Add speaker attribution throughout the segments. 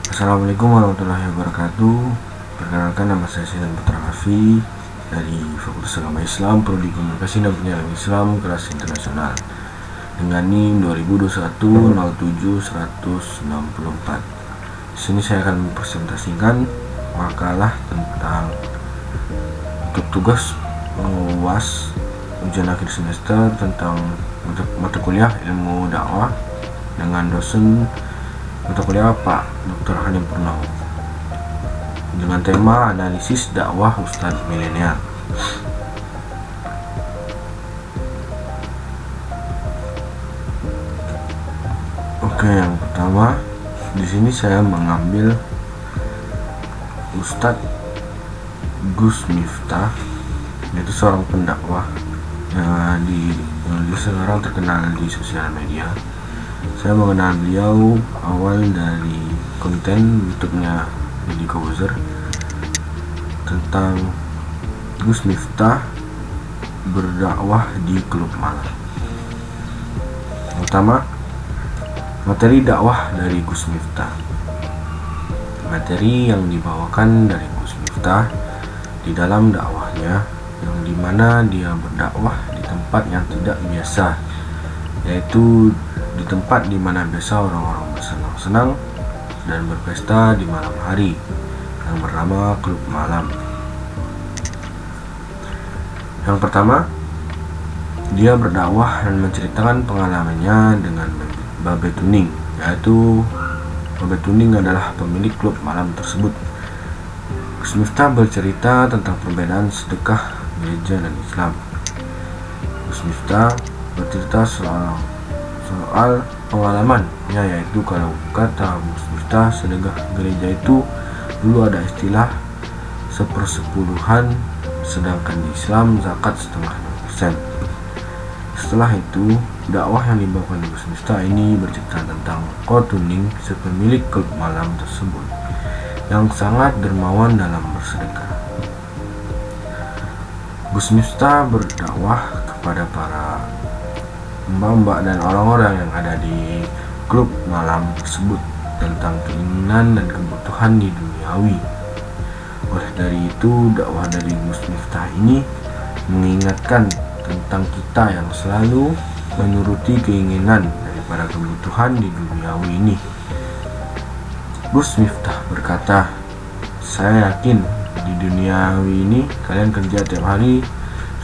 Speaker 1: Assalamualaikum warahmatullahi wabarakatuh. Perkenalkan, nama saya Sinan Putra Afi dari Fakultas Agama Islam, Prodi Komunikasi dan Penyiaran Islam, kelas internasional, dengan NIM 2021-07-164. Di sini saya akan mempresentasikan makalah tentang untuk tugas UAS ujian akhir semester tentang mata kuliah ilmu dakwah dengan dosen mata kuliah Pak Dr. Hanim Purnomo dengan tema analisis dakwah Ustadz milenial. Oke, yang pertama di sini saya mengambil Ustadz Gus Miftah, yaitu seorang pendakwah yang sekarang terkenal di sosial media. Saya mengenal beliau awal dari konten YouTube-nya Deddy Kobuzer tentang Gus Miftah berdakwah di klub malam. Pertama, materi dakwah dari Gus Miftah. Materi yang dibawakan dari Gus Miftah di dalam dakwahnya, yang dimana dia berdakwah di tempat yang tidak biasa, yaitu di tempat di mana biasa orang-orang bersenang-senang dan berpesta di malam hari, yang bernama klub malam. Yang pertama, dia berdakwah dan menceritakan pengalamannya dengan Babe Tuning, yaitu Babe Tuning adalah pemilik klub malam tersebut. Gus Miftah bercerita tentang perbedaan sedekah gereja dan Islam. Gus Miftah bercerita soal pengalamannya, yaitu kalau kata Gus Miftah, sedekah gereja itu dulu ada istilah 1/10, sedangkan di Islam zakat 0,5%. Setelah itu, dakwah yang dibawakan Gus Miftah ini bercerita tentang Tuning, sepemilik klub malam tersebut, yang sangat dermawan dalam bersedekah. Gus Miftah berdakwah kepada para mbak-mbak dan orang-orang yang ada di klub malam tersebut tentang keinginan dan kebutuhan di duniawi. Oleh dari itu, dakwah dari Gus Miftah ini mengingatkan tentang kita yang selalu menuruti keinginan daripada kebutuhan di duniawi ini. Gus Miftah berkata, "Saya yakin di duniawi ini kalian kerja tiap hari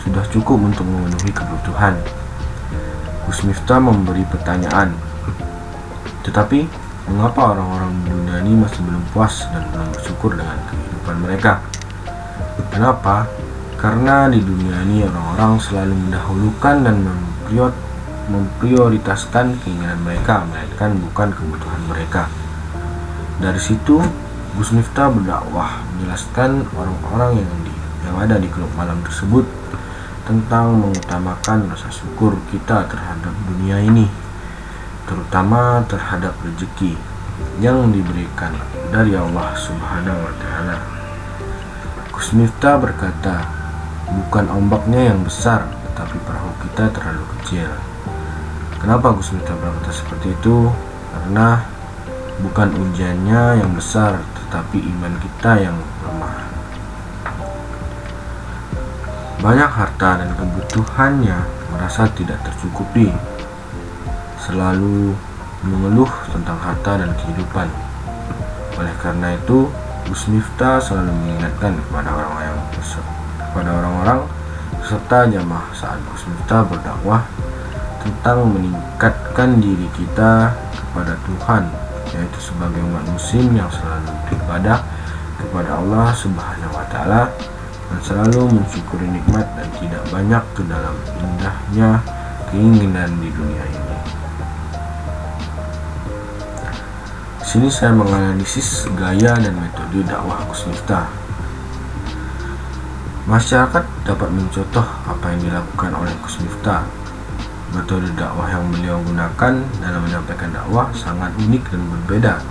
Speaker 1: sudah cukup untuk memenuhi kebutuhan." Gus Miftah memberi pertanyaan, tetapi mengapa orang-orang di dunia ini masih belum puas dan belum bersyukur dengan kehidupan mereka? Kenapa? Karena di dunia ini orang-orang selalu mendahulukan dan memprioritaskan keinginan mereka, melainkan bukan kebutuhan mereka. Dari situ, Gus Miftah berdakwah menjelaskan orang-orang yang ada di klub malam tersebut tentang mengutamakan rasa syukur kita terhadap dunia ini, terutama terhadap rezeki yang diberikan dari Allah Subhanahu wa Ta'ala. Gus Miftah berkata, "Bukan ombaknya yang besar, tetapi perahu kita terlalu kecil." Kenapa Gus Miftah berkata seperti itu? Karena bukan ujiannya yang besar, tetapi iman kita yang lemah. Banyak harta dan kebutuhannya merasa tidak tercukupi, selalu mengeluh tentang harta dan kehidupan. Oleh karena itu, Gus Miftah selalu mengingatkan kepada orang-orang serta jamaah saat Gus Miftah berdakwah tentang meningkatkan diri kita kepada Tuhan, yaitu sebagai umat muslim yang selalu beribadah kepada Allah Subhanahu wa Ta'ala dan selalu mensyukuri nikmat dan tidak banyak ke dalam indahnya keinginan di dunia ini. Di sini saya menganalisis gaya dan metode dakwah Gus Miftah. Masyarakat dapat mencontoh apa yang dilakukan oleh Gus Miftah. Metode dakwah yang beliau gunakan dalam menyampaikan dakwah sangat unik dan berbeda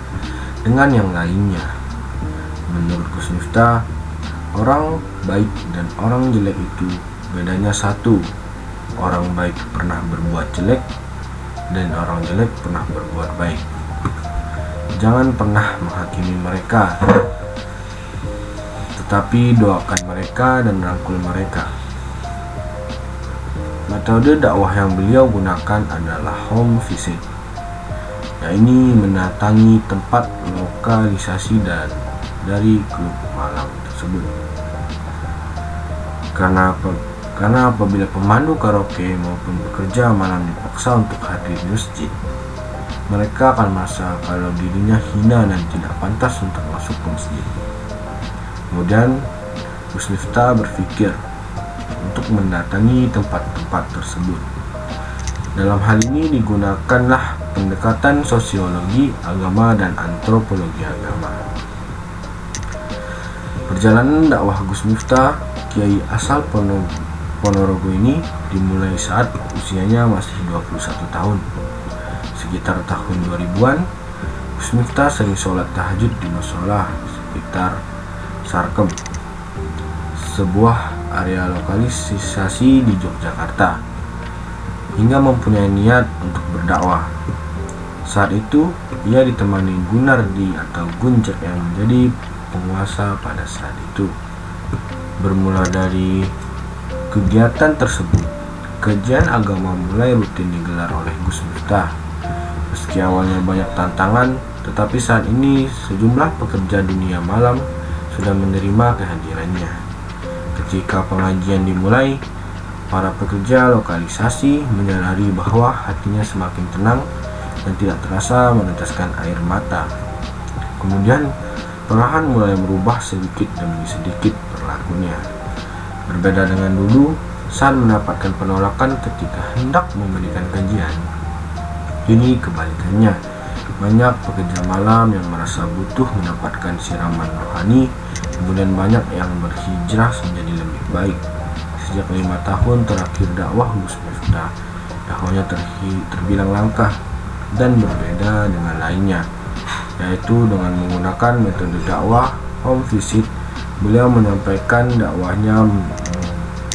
Speaker 1: dengan yang lainnya. Menurut Gus Miftah, orang baik dan orang jelek itu bedanya satu: orang baik pernah berbuat jelek dan orang jelek pernah berbuat baik. Jangan pernah menghakimi mereka, tetapi doakan mereka dan rangkul mereka. Metode dakwah yang beliau gunakan adalah home visit, yaitu mendatangi tempat lokalisasi dari klub malam tersebut. Karena apabila pemandu karaoke maupun pekerja malam dipaksa untuk hadir di masjid, mereka akan merasa kalau dirinya hina dan tidak pantas untuk masuk ke masjid. Kemudian Gus Miftah berpikir untuk mendatangi tempat-tempat tersebut. Dalam hal ini digunakanlah pendekatan sosiologi agama dan antropologi agama. Perjalanan dakwah Gus Miftah, kiai asal Ponorogo ini dimulai saat usianya masih 21 tahun. Sekitar tahun 2000-an, Gus Miftah sering sholat tahajud di mushola sekitar Sarkem, sebuah area lokalisasi di Yogyakarta, hingga mempunyai niat untuk berdakwah. Saat itu, ia ditemani Gunardi atau Gunjek yang menjadi penguasa pada saat itu. Bermula dari kegiatan tersebut, kajian agama mulai rutin digelar oleh Gus Miftah. Meski awalnya banyak tantangan, tetapi saat ini sejumlah pekerja dunia malam sudah menerima kehadirannya. Ketika pengajian dimulai, para pekerja lokalisasi menyadari bahwa hatinya semakin tenang dan tidak terasa meneteskan air mata. Kemudian, perlahan mulai merubah sedikit demi sedikit perilakunya. Berbeda dengan dulu, saat mendapatkan penolakan ketika hendak memberikan kajian. Kini kebalikannya, banyak pekerja malam yang merasa butuh mendapatkan siraman rohani. Kemudian banyak yang berhijrah menjadi lebih baik. Sejak 5 tahun terakhir dakwah Gus Miftah, dakwahnya terbilang langka dan berbeda dengan lainnya, yaitu dengan menggunakan metode dakwah home visit. Beliau menyampaikan dakwahnya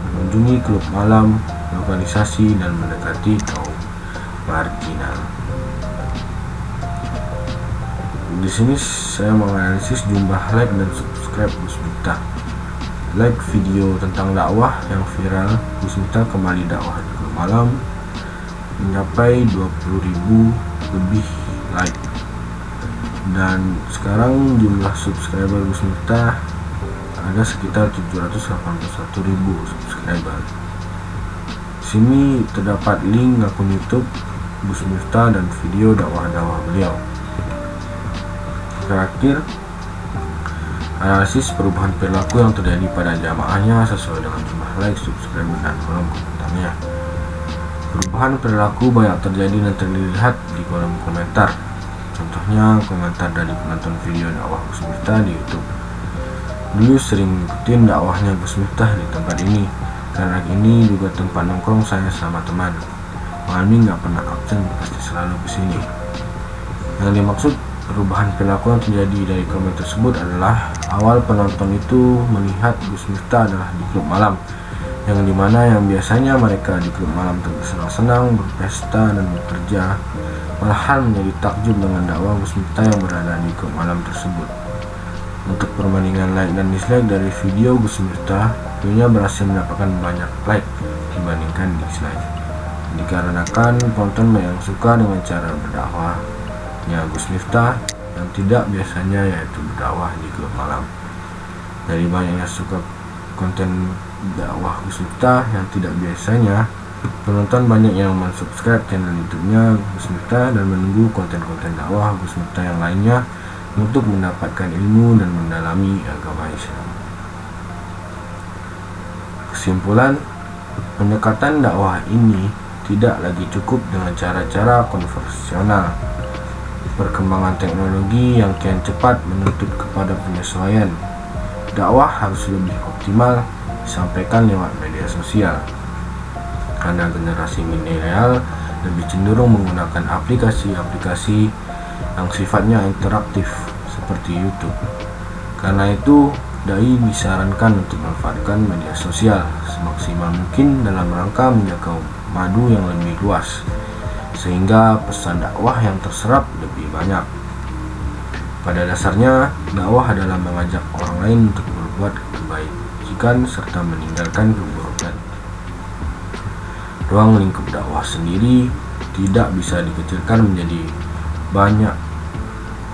Speaker 1: mengunjungi klub malam, lokalisasi, dan mendekati kaum marginal. Di sini saya menganalisis jumlah like dan subscribe Gus Miftah. Like video tentang dakwah yang viral, Gus Miftah kembali dakwah di klub malam, mencapai 20.000 lebih like. Dan sekarang jumlah subscriber Gus Miftah ada sekitar 781.000 subscriber. Sini terdapat link akun YouTube Gus Miftah dan video dakwah-dakwah beliau. Terakhir, analisis perubahan perilaku yang terjadi pada jamaahnya sesuai dengan jumlah like, subscriber, dan kolom komentarnya. Perubahan perilaku banyak terjadi dan terlihat di kolom komentar. Contohnya komentar dari penonton video dakwah Gus Miftah di YouTube. Dulu sering ngikutin dakwahnya Gus Miftah di tempat ini, karena ini juga tempat nongkrong saya sama teman. Mami nggak pernah absen, pasti selalu kesini. Yang dimaksud perubahan perilaku yang terjadi dari komen tersebut adalah awal penonton itu melihat Gus Miftah adalah di klub malam, yang dimana yang biasanya mereka di klub malam bersenang-senang, berpesta, dan bekerja, malahan menjadi takjub dengan dakwah Gus Miftah yang berada di klub malam tersebut. Untuk perbandingan like dan dislike dari video Gus Miftah, videonya berhasil mendapatkan banyak like dibandingkan dislike, dikarenakan penonton yang suka dengan cara berdakwahnya Gus Miftah yang tidak biasanya, yaitu berdakwah di klub malam. Dari banyaknya suka konten dakwah Gus Miftah yang tidak biasanya, penonton banyak yang mensubscribe channel YouTube-nya Gus Miftah dan menunggu konten-konten dakwah Gus Miftah yang lainnya untuk mendapatkan ilmu dan mendalami agama Islam. Kesimpulan, pendekatan dakwah ini tidak lagi cukup dengan cara-cara konvensional. Perkembangan teknologi yang kian cepat menuntut kepada penyesuaian. Dakwah harus lebih optimal disampaikan lewat media sosial, karena generasi milenial lebih cenderung menggunakan aplikasi-aplikasi yang sifatnya interaktif seperti YouTube. Karena itu, dai disarankan untuk memanfaatkan media sosial semaksimal mungkin dalam rangka menjangkau madu yang lebih luas, sehingga pesan dakwah yang terserap lebih banyak. Pada dasarnya, dakwah adalah mengajak orang lain untuk berbuat kebaikan serta meninggalkan keburukan. Ruang lingkup dakwah sendiri tidak bisa dikecilkan menjadi banyak,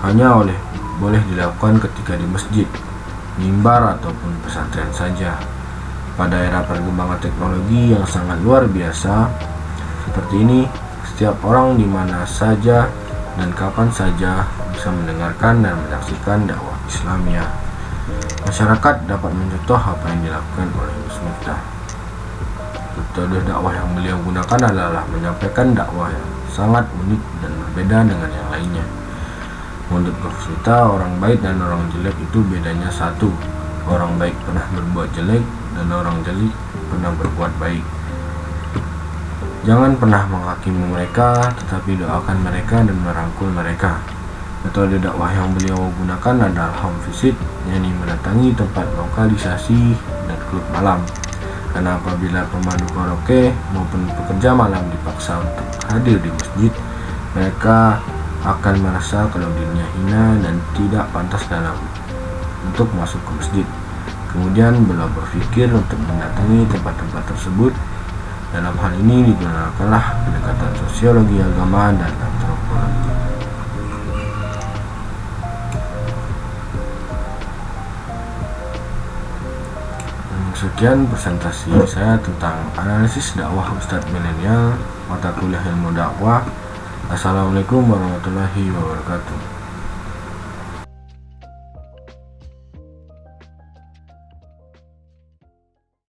Speaker 1: hanya boleh dilakukan ketika di masjid, mimbar, ataupun pesantren saja. Pada era perkembangan teknologi yang sangat luar biasa seperti ini, setiap orang di mana saja dan kapan saja bisa mendengarkan dan menyaksikan dakwah Islamiyah. Masyarakat dapat mencontoh apa yang dilakukan oleh Gus Miftah. Metode dakwah yang beliau gunakan adalah menyampaikan dakwah yang sangat unik dan berbeda dengan yang lainnya. Menurut Gus Miftah, orang baik dan orang jelek itu bedanya satu: orang baik pernah berbuat jelek dan orang jelek pernah berbuat baik. Jangan pernah menghakimi mereka, tetapi doakan mereka dan merangkul mereka. Metode dakwah yang beliau gunakan adalah home visit, yakni mendatangi tempat lokalisasi dan klub malam. Karena apabila pemandu karaoke maupun pekerja malam dipaksa untuk hadir di masjid, mereka akan merasa kalau dirinya hina dan tidak pantas untuk masuk ke masjid. Kemudian beliau berpikir untuk mendatangi tempat-tempat tersebut. Dalam hal ini digunakanlah pendekatan sosiologi agama dan antropologi. Sekian presentasi saya tentang analisis dakwah Ustadz Milenial, mata kuliah ilmu dakwah. Assalamualaikum warahmatullahi wabarakatuh.